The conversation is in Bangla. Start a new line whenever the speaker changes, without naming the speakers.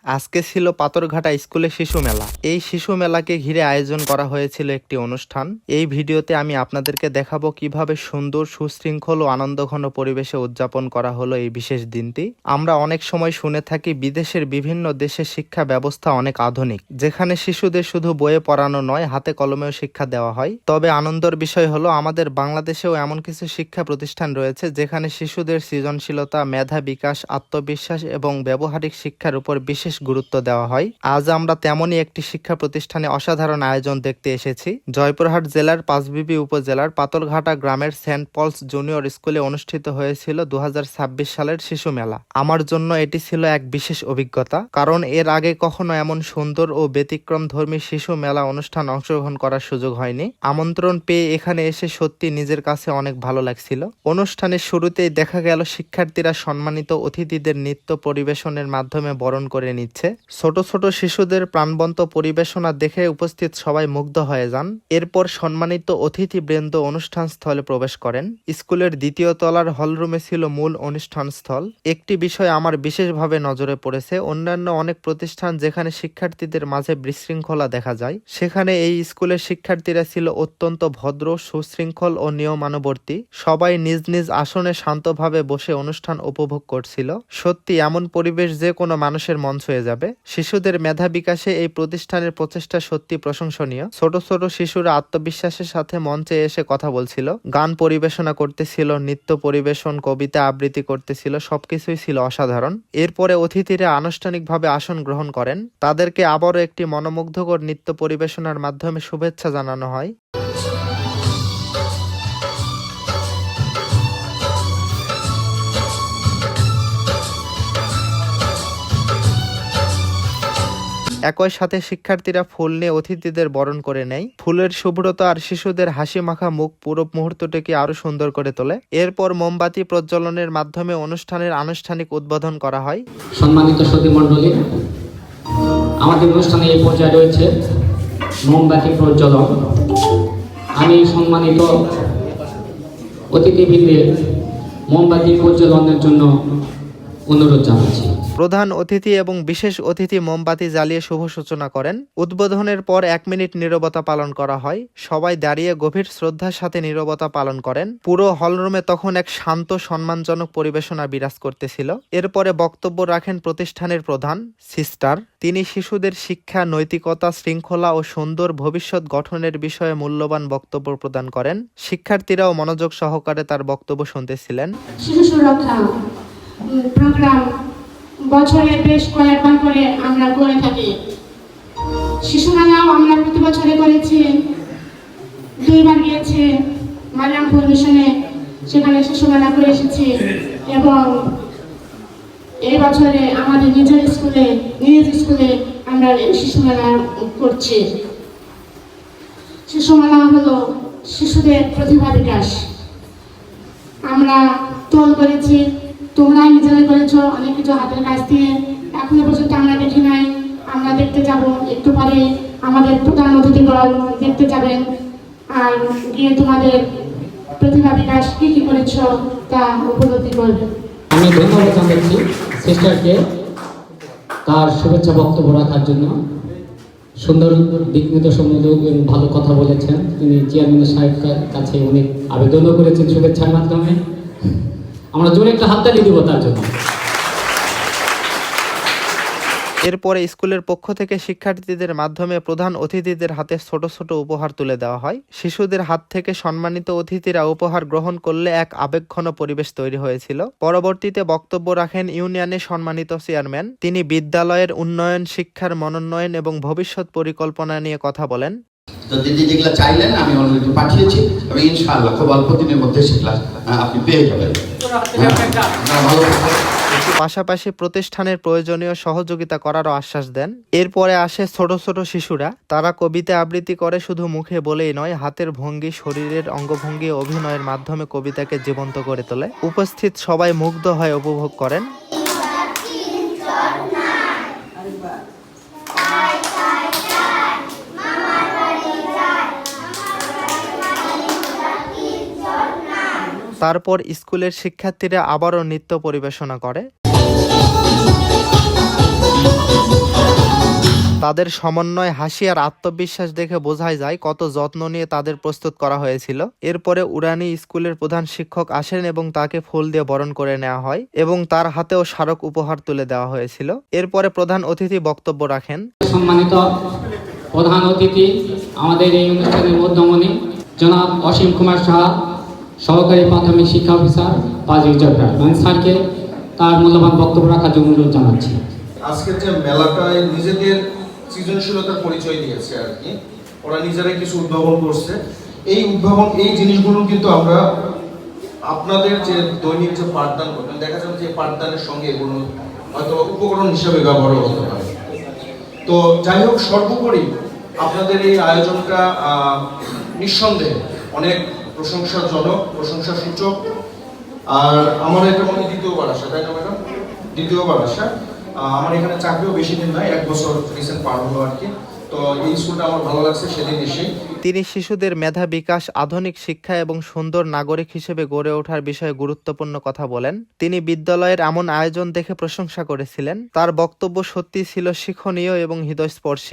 আজকে ছিল পাথরঘাটা স্কুলে শিশু মেলা। এই শিশু মেলাকে ঘিরে আয়োজন করা হয়েছিল একটি অনুষ্ঠান। এই ভিডিওতে আমি আপনাদেরকে দেখাবো কিভাবে সুন্দর, সুশৃঙ্খল ও আনন্দঘন পরিবেশে উদযাপন করা হলো এই বিশেষ দিনটি। আমরা অনেক সময় শুনে থাকি বিদেশের বিভিন্ন দেশের শিক্ষা ব্যবস্থা অনেক আধুনিক, যেখানে শিশুদের শুধু বইয়ে পড়ানো নয়, হাতে কলমেও শিক্ষা দেওয়া হয়। তবে আনন্দের বিষয় হলো আমাদের বাংলাদেশেও এমন কিছু শিক্ষা প্রতিষ্ঠান রয়েছে যেখানে শিশুদের সৃজনশীলতা, মেধা বিকাশ, আত্মবিশ্বাস এবং ব্যবহারিক শিক্ষার উপর বিশেষ গুরুত্ব দেওয়া হয়। আজ আমরা তেমনই একটি শিক্ষা প্রতিষ্ঠানে অসাধারণ আয়োজন দেখতে এসেছি। জয়পুরহাট জেলার পাঁচবিবি উপজেলার পাথরঘাটা গ্রামের সেন্ট পলস জুনিয়র স্কুলে অনুষ্ঠিত হয়েছিল 2026 সালের শিশু মেলা। আমার জন্য এটি ছিল এক বিশেষ অভিজ্ঞতা, কারণ এর আগে কখনো এমন সুন্দর ও ব্যতিক্রমধর্মী শিশু মেলা অনুষ্ঠান অংশগ্রহণ করার সুযোগ হয়নি। আমন্ত্রণ পেয়ে এখানে এসে সত্যি নিজের কাছে অনেক ভালো লাগছিল। অনুষ্ঠানের শুরুতেই দেখা গেল শিক্ষার্থীরা সম্মানিত অতিথিদের নৃত্য পরিবেশনের মাধ্যমে বরণ করে নিচ্ছে। ছোট ছোট শিশুদের প্রাণবন্ত পরিবেশনা দেখে উপস্থিত সবাই মুগ্ধ হয়ে যান। এরপর সম্মানিত অতিথিবৃন্দ অনুষ্ঠান স্থলে প্রবেশ করেন। স্কুলের দ্বিতীয় তলার হলরুমে ছিল মূল অনুষ্ঠান স্থল। একটি বিষয় আমার বিশেষভাবে নজরে পড়েছে। অন্যান্য অনেক প্রতিষ্ঠান যেখানে শিক্ষার্থীদের মাঝে বিশৃঙ্খলা দেখা যায়, সেখানে এই স্কুলের শিক্ষার্থীরা ছিল অত্যন্ত ভদ্র, সুশৃঙ্খল ও নিয়মানুবর্তী। সবাই নিজ নিজ আসনে শান্তভাবে বসে অনুষ্ঠান উপভোগ করছিল। সত্যি এমন পরিবেশ যে কোনো মানুষের মন ছুঁয়ে যাবে। শিশুদের মেধা বিকাশে এই প্রতিষ্ঠানের প্রচেষ্টা সত্যি প্রশংসনীয়। ছোট ছোট শিশুরা আত্মবিশ্বাসের সাথে মঞ্চে এসে কথা বলছিল, গান পরিবেশনা করতেছিল, নৃত্য পরিবেশন, কবিতা আবৃত্তি করতেছিল। সবকিছুই ছিল অসাধারণ। এরপরে অতিথিরা আনুষ্ঠানিকভাবে আসন গ্রহণ করেন। তাদেরকে আবারও একটি মনোমুগ্ধকর নৃত্য পরিবেশনার মাধ্যমে শুভেচ্ছা জানানো হয়। একই সাথে শিক্ষার্থীরা ফুল নিয়ে অতিথিদের বরণ করে নেয়। ফুলের শুভ্রতা আর শিশুদের হাসি মাখা মুখ পুরো মুহূর্তটিকে আরো সুন্দর করে তোলে। এরপর মোমবাতি প্রজ্বলনের মাধ্যমে অনুষ্ঠানের আনুষ্ঠানিক উদ্বোধন করা হয়।
সম্মানিত সতী মণ্ডলী, আমাদের অনুষ্ঠানে এই পর্যায়ে রয়েছে মোমবাতি প্রজ্বলন। আমি সম্মানিত অতিথিবৃন্দের মোমবাতি প্রজ্বলনের জন্য অনুরোধ জানাচ্ছি।
প্রধান অতিথি এবং বিশেষ অতিথি মোমবাতি জ্বালিয়ে শুভ সূচনা করেন। উদ্বোধনের পর 1 মিনিট নীরবতা পালন করা হয়। সবাই দাঁড়িয়ে গভীর শ্রদ্ধার সাথে নীরবতা পালন করেন। পুরো হলরুমে তখন এক শান্ত, সম্মানজনক পরিবেশনা বিরাজ করতেছিল। এরপরে বক্তব্য রাখেন প্রতিষ্ঠানের প্রধান সিস্টার। তিনি শিশুদের শিক্ষা, নৈতিকতা, শৃঙ্খলা ও সুন্দর ভবিষ্যৎ গঠনের বিষয়ে মূল্যবান বক্তব্য প্রদান করেন। শিক্ষার্থীরাও মনোযোগ সহকারে তার বক্তব্য শুনতেছিলেন।
শিশু সুরক্ষা প্রোগ্রাম বছরে বেশ কয়েকবার করে আমরা করে থাকি। শিশু মেলাও আমরা প্রতি বছরে করেছি, 2বার গিয়েছি মারিয়ামপুর মিশনে, সেখানে শিশু মেলা করে এসেছি। এবং এই বছরে আমাদের নিজ স্কুলে আমরা শিশু মেলা করছি। শিশু মেলা হলো শিশুদের প্রতিভা বিকাশ। আমরা তোল করেছি, তোমরা নিজেরাই করেছো অনেক কিছু হাতের কাজ দিয়ে। এখনো পর্যন্ত আমরা দেখি নাই, আমরা দেখতে যাব। একটু পরে আমাদের প্রধান অতিথিগণ দেখতে যাবেন, আর গিয়ে তোমাদের প্রতিভা বিকাশ কি কি করেছো তা উপলব্ধি করবেন।
আমি ধন্যবাদ জানাচ্ছি সিস্টারকে তার শুভেচ্ছা বক্তব্য রাখার জন্য। সুন্দর দিক নির্দেশন ভালো কথা বলেছেন। তিনি চেয়ারম্যান সাহেবের কাছে অনেক আবেদনও করেছেন শুভেচ্ছার মাধ্যমে। আমরা জোরে একটা হাততালি দিব তার জন্য।
এরপরে স্কুলের পক্ষ থেকে শিক্ষার্থীদের মাধ্যমে প্রধান অতিথিদের হাতে ছোট ছোট উপহার তুলে দেওয়া হয়। শিশুদের হাত থেকে সম্মানিত অতিথিরা উপহার গ্রহণ করলে এক আবেগঘন পরিবেশ তৈরি হয়েছিল। পরবর্তীতে বক্তব্য রাখেন ইউনিয়নের সম্মানিত চেয়ারম্যান। তিনি বিদ্যালয়ের উন্নয়ন, শিক্ষার মনোন্নয়ন এবং ভবিষ্যৎ পরিকল্পনা নিয়ে কথা বলেন।
তো দিদি যেগুলো চাইলেন আমি অলরেডি পাঠিয়েছি এবং ইনশাআল্লাহ খুব অল্প দিনের মধ্যে সেগুলো আপনি পেয়ে যাবেন।
পাশাপাশি প্রতিষ্ঠানের প্রয়োজনীয় সহযোগিতা করারও আশ্বাস দেন। এরপরে আসে ছোট ছোট শিশুরা। তারা কবিতা আবৃত্তি করে, শুধু মুখে বলেই নয়, হাতের ভঙ্গি, শরীরের অঙ্গভঙ্গি, অভিনয়ের মাধ্যমে কবিতাকে জীবন্ত করে তোলে। উপস্থিত সবাই মুগ্ধ হয়ে উপভোগ করেন। তারপর স্কুলের শিক্ষার্থীরা আবারও নৃত্য পরিবেশনা করে। তাদের সমন্বয়, হাসি আর আত্মবিশ্বাস দেখে বোঝাই যায় কত যত্ন নিয়ে তাদের প্রস্তুত করা হয়েছিল। এরপরে উড়ানি স্কুলের প্রধান শিক্ষক আসেন এবং তাকে ফুল দিয়ে বরণ করে নেওয়া হয় এবং তার হাতেও স্মারক উপহার তুলে দেওয়া হয়েছিল। এরপরে প্রধান অতিথি বক্তব্য রাখেন।
সম্মানিত প্রধান অতিথি, আমাদের এই অনুষ্ঠানের মধ্যমণি জনাব অসীম কুমার সাহা, সহকারী প্রাথমিক শিক্ষা অফিসার, পাজির জয়পুরহাট। আমি স্যারকে তার মূল্যবান বক্তব্য রাখার জন্য অনুরোধ জানাচ্ছি।
আজকের যে মেলাটায় নিজেদের সৃজনশীলতার পরিচয় দিয়েছে আর কি, ওরা নিজেরাই কিছু উদ্ভাবন করছে। এই উদ্ভাবন, এই জিনিসগুলো কিন্তু আমরা আপনাদের যে দৈনিক যে পাঠদান করবেন, দেখা যাবে যে পাঠদানের সঙ্গে এগুলো হয়তো উপকরণ হিসেবে ব্যবহার হতে পারে। তো যাই হোক, সর্বোপরি আপনাদের এই আয়োজনটা নিঃসন্দেহে অনেক প্রশংসাজনক, প্রশংসাসূচক। আর আমার এটা মনে হয় দ্বিতীয়বার আসা, তাই না ম্যাডাম? দ্বিতীয়বার আসা। আমার এখানে চাকরিও বেশি দিন নয়, 1 বছর রিসেন্ট পার হলো আর কি। তো এই স্কুলটা আমার ভালো লাগছে সেদিন এসেই।
তিনি শিশুদের মেধা বিকাশ, আধুনিক শিক্ষা এবং সুন্দর নাগরিক হিসেবে গড়ে ওঠার বিষয়ে গুরুত্বপূর্ণ কথা বলেন। তিনি বিদ্যালয়ের এমন আয়োজন দেখে প্রশংসা করেছিলেন। তার বক্তব্য সত্যি ছিল শিক্ষণীয় এবং হৃদয়স্পর্শী।